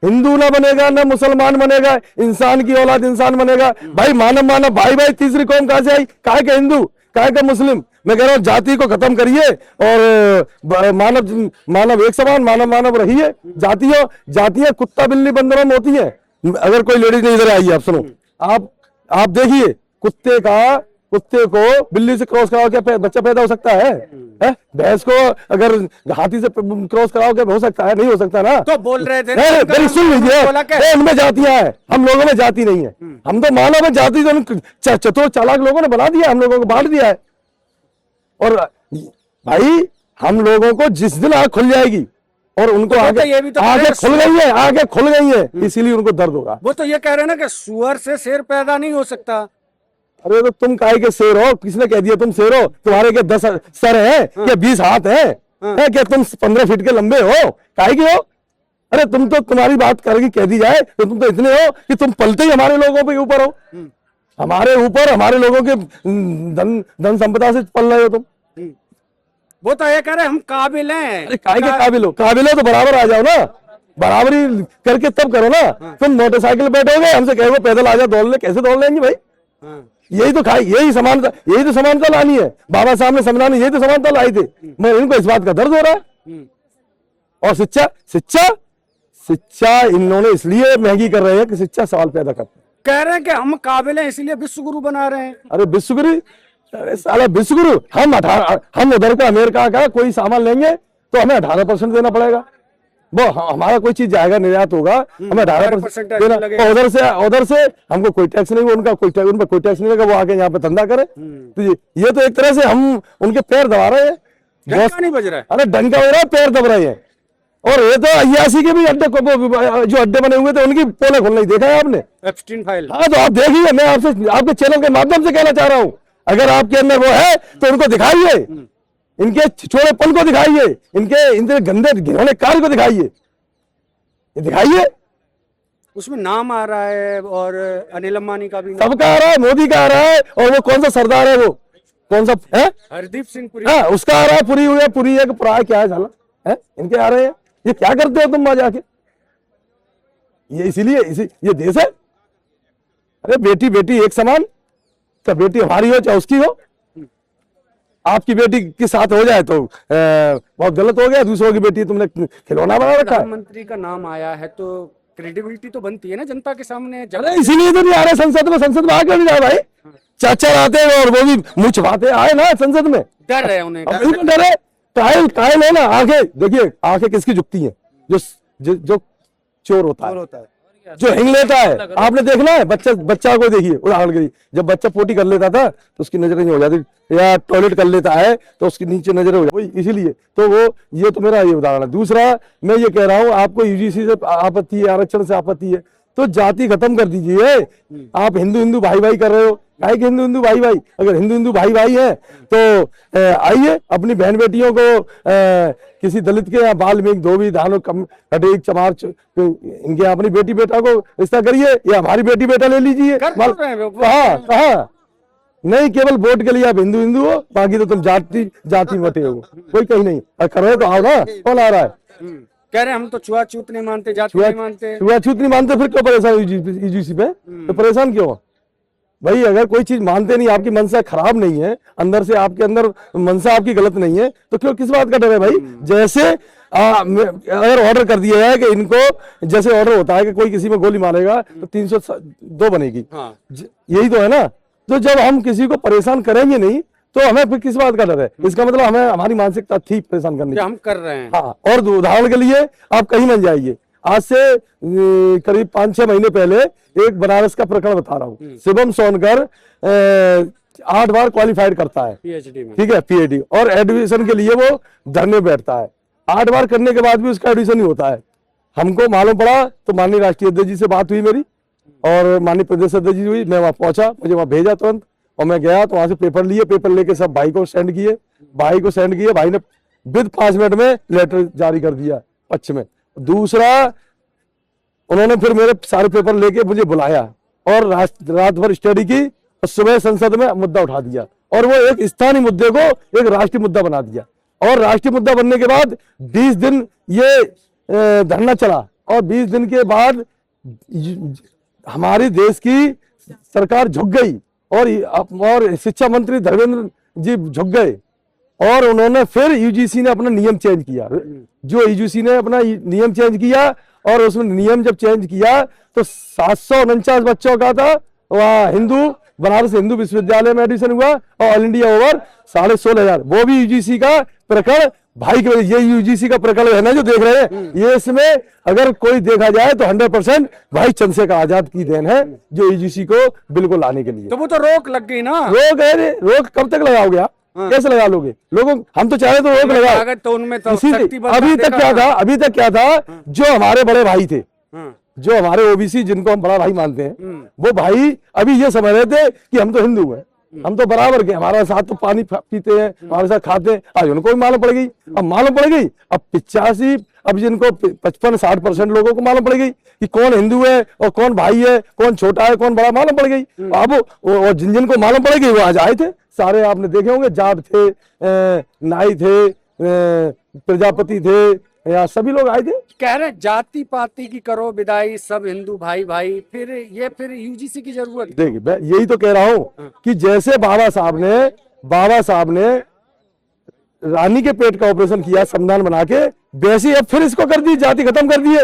हिंदू ना बनेगा ना मुसलमान बनेगा, इंसान की औलाद इंसान बनेगा भाई। मानव मानव भाई भाई, तीसरी कौम कहां से आई? काहे का हिंदू, काहे का मुस्लिम? मैं कह रहा हूं जाति को खत्म करिए और मानव मानव एक समान, मानव मानव रहिए। जातियां कुत्ता बिल्ली बंदरों में होती है। अगर कोई लेडीज नहीं इधर आई, आप सुनो, आप देखिए, कुत्ते को बिल्ली से क्रॉस कराओ क्या बच्चा पैदा हो सकता है? भैंस को अगर हाथी से क्रॉस कराओ क्या हो सकता है? नहीं हो सकता ना। तो बोल रहे थे मेरी सुन लीजिए, उनमें जातियां हैं, हम लोगों में जाति नहीं है। हम तो मानव में जाति तो चतुर चालाक लोगों ने बना दिया, हम लोगों को बांट दिया है। और भाई हम लोगों को जिस दिन आंख खुल जाएगी और उनको तो आगे ये भी तो आगे खुल गई है, आगे खुल गई है, इसीलिए उनको दर्द होगा। वो तो ये कह रहे हैं ना कि सुअर से शेर पैदा नहीं हो सकता। अरे तो तुम काहे के शेर हो? किसने कह दिया तुम शेर हो? तुम्हारे क्या 10 सर है क्या 20 हाथ है? क्या तुम 15 फीट के लंबे हो? काहे के हो? अरे तुम तो, तुम्हारी बात करके कह दी जाए तो तुम तो इतने हो कि तुम पलते ही हमारे लोगों के ऊपर हो। हमारे ऊपर, हमारे लोगों के धन संपदा से पल रहे हो तुम। वो तो ये कह रहे हम काबिल हैं। अरे काहे के काबिल हो? काबिल हो तो बराबर आ जाओ ना, बराबरी करके तब करो ना। तुम मोटरसाइकिल बैठोगे, हमसे कहोगे पैदल आ जाओ दौड़ ले, कैसे दौड़ लेंगे भाई? यही तो समानता लानी है। बाबा साहब ने संविधान में यही तो समानता लाई थी। मैं इनको इस बात का दर्द हो रहा है। और शिक्षा इन्होंने इसलिए महंगी कर रहे हैं कि शिक्षा सवाल पैदा करते हैं। कह रहे हैं कि हम काबिल हैं इसलिए विश्व गुरु बना रहे हैं। अरे विश्वगुरु, अरे साला विश्वगुरु, हम उधर का अमेरिका का कोई सामान लेंगे तो हमें 18% देना पड़ेगा। वो हमारा कोई चीज जाएगा, निर्यात होगा, हमें 18% देना। उधर से हमको कोई टैक्स नहीं, उनका उन पर कोई टैक्स नहीं लगा, वो आके यहाँ पे धंधा करे। तो ये तो एक तरह से हम उनके पैर दबा रहे हैं। डंका नहीं बज रहा है। अरे डंका हो रहा है, पैर दब रहे हैं। और ये तो 81 के भी अड्डे, जो अड्डे बने हुए थे उनकी पोले खोलना ही देखा है आपने? Epstein file. हाँ तो आप देखिए, मैं आपसे आपके चैनल के माध्यम से कहना चाह रहा हूँ, अगर आपके अंदर वो है तो उनको दिखाइए, इनके छोड़ेपन को दिखाइए, इनके गंदे घिनौने कार्य को दिखाइए, दिखाइए। उसमें नाम आ रहा है और अनिल अंबानी का भी सबका आ रहा है, मोदी का आ रहा है, और वो कौन सा सरदार है, वो कौन सा है? हरदीप सिंह पुरी। हाँ उसका आ रहा है, पुरी हुई है, पुरी है कि पुरा क्या है साला है? इनके आ रहे हैं। ये क्या करते हो तुम वहां जाके? ये इसीलिए ये देश है। अरे बेटी बेटी एक समान, चाहे बेटी हमारी हो चाहे उसकी हो। आपकी बेटी के साथ हो जाए तो बहुत गलत हो गया, दूसरों की बेटी तुमने खिलौना बना रखा है। प्रधानमंत्री का नाम आया है तो क्रेडिबिलिटी तो बनती है ना जनता के सामने। अरे इसीलिए तो नहीं आ रहे संसद में आगे नहीं जाए भाई। चाचा आते हैं और वो भी मुंह छुपाते आए ना संसद में। डर रहे उन्हें, डर है। कायल है ना। आंखें देखिए, आंखें किसकी झुकती हैं? जो चोर होता है, जो हिंग लेता है। आपने देखना है, बच्चा को देखिए, उदाहरण के लिए जब बच्चा पोटी कर लेता था तो उसकी नजर नहीं हो जाती, या टॉयलेट कर लेता है तो उसकी नीचे नजर हो जाती, इसीलिए तो वो, ये तो मेरा ये उदाहरण है। दूसरा मैं ये कह रहा हूँ, आपको यूजीसी से आपत्ति है, आरक्षण से आपत्ति है तो जाति खत्म कर दीजिए। आप हिंदू भाई भाई कर रहे हो, काहे कि हिंदू भाई भाई? अगर हिंदू भाई भाई है तो आइए अपनी बहन बेटियों को किसी दलित के या बाल्मीकि, धोबी, धानो, कटेक, चमार, इनके अपनी बेटी बेटा को रिश्ता करिए, या हमारी बेटी बेटा ले लीजिए। कहा नहीं, केवल वोट के लिए आप हिंदू हो, बाकी तो तुम जाति मटे हो, कोई कहीं नहीं। कर रहे तो आओ ना, कौन आ रहा है? कह रहे हम तो छुआछूत नहीं मानते, जाति नहीं मानते। छुआछूत नहीं मानते फिर क्यों परेशान यूजीसी पे? तो परेशान क्यों भाई? अगर कोई चीज मानते नहीं, आपकी मनसा खराब नहीं है, अंदर से आपके अंदर मनसा आपकी गलत नहीं है, तो क्यों, किस बात का डर है भाई? जैसे अगर ऑर्डर कर दिया है कि इनको, जैसे ऑर्डर होता है कि कोई किसी में गोली मारेगा तो 302 बनेगी। यही तो है ना। तो जब हम किसी को परेशान करेंगे नहीं तो हमें फिर किस बात का डर है? इसका मतलब हमें, हमारी मानसिकता थी परेशान करने की, हम कर रहे हैं। हाँ। और उदाहरण के लिए आप कहीं बन जाइए, आज से करीब 5-6 महीने पहले एक बनारस का प्रकरण बता रहा हूँ। शिवम सोनकर 8 बार क्वालिफाइड करता है पीएचडी में, ठीक है, पीएचडी, और एडमिशन के लिए वो धरने बैठता है। 8 बार करने के बाद भी उसका एडमिशन नहीं होता है। हमको मालूम पड़ा तो माननीय राष्ट्रीय अध्यक्ष जी से बात हुई मेरी, और माननीय प्रदेश अध्यक्ष जी हुई। मैं वहां पहुंचा, मुझे वहां भेजा तुरंत, और मैं गया तो वहां से पेपर लिए, पेपर लेके सब भाई को सेंड किए। भाई ने विद 5 मिनट में लेटर जारी कर दिया पक्ष में। दूसरा, उन्होंने फिर मेरे सारे पेपर लेके मुझे बुलाया और रात भर स्टडी की, और सुबह संसद में मुद्दा उठा दिया, और वो एक स्थानीय मुद्दे को एक राष्ट्रीय मुद्दा बना दिया। और राष्ट्रीय मुद्दा बनने के बाद 20 दिन ये धरना चला, और 20 दिन के बाद हमारे देश की सरकार झुक गई और शिक्षा मंत्री धर्मेंद्र जी झुक गए और उन्होंने फिर यूजीसी ने अपना नियम चेंज किया। जो यूजीसी ने अपना नियम चेंज किया और उसमें नियम जब चेंज किया तो 749 बच्चों का था वहाँ हिंदू बनारस हिंदू विश्वविद्यालय में एडमिशन हुआ और ऑल इंडिया ओवर 16,500, वो भी यूजीसी का प्रकरण भाई के। ये यूजीसी का प्रकरण है ना जो देख रहे हैं, ये इसमें अगर कोई देखा जाए तो 100% भाई चंद्रशेखर आजाद की देन है जो यूजीसी को बिल्कुल लाने के लिए। तो वो तो रोक लग गई ना। रोक है रे, रोक कब तक लगाओगे आप? कैसे लगा लोगे? लोगों हम तो चाहे तो रोक लगाओ तो उनमें तो अभी तक क्या था जो हमारे बड़े भाई थे, जो हमारे ओबीसी जिनको हम बड़ा भाई मानते हैं, वो भाई अभी ये समझ रहे थे कि हम तो हिंदू हैं, हम तो बराबर के, हमारे साथ तो पानी पीते हैं, हमारे साथ खाते हैं। आज उनको भी मालूम पड़ गई, अब मालूम पड़ गई, अब 85 अब जिनको 55-60% लोगों को मालूम पड़ गई कि कौन हिंदू है और कौन भाई है, कौन छोटा है कौन बड़ा, मालूम पड़ गई। अब जिनको मालूम पड़ गई वो आज आए थे सारे, आपने देखे होंगे, जाट थे, नाई थे, प्रजापति थे, या सभी लोग आए थे। कह रहे जाति पाति की करो विदाई, सब हिंदू भाई भाई, फिर यूजीसी की जरूरत। देखिए मैं यही तो कह रहा हूं कि जैसे बाबा साहब ने रानी के पेट का ऑपरेशन किया संविधान बना के, वैसे अब फिर इसको कर दी, जाति खत्म कर दिए।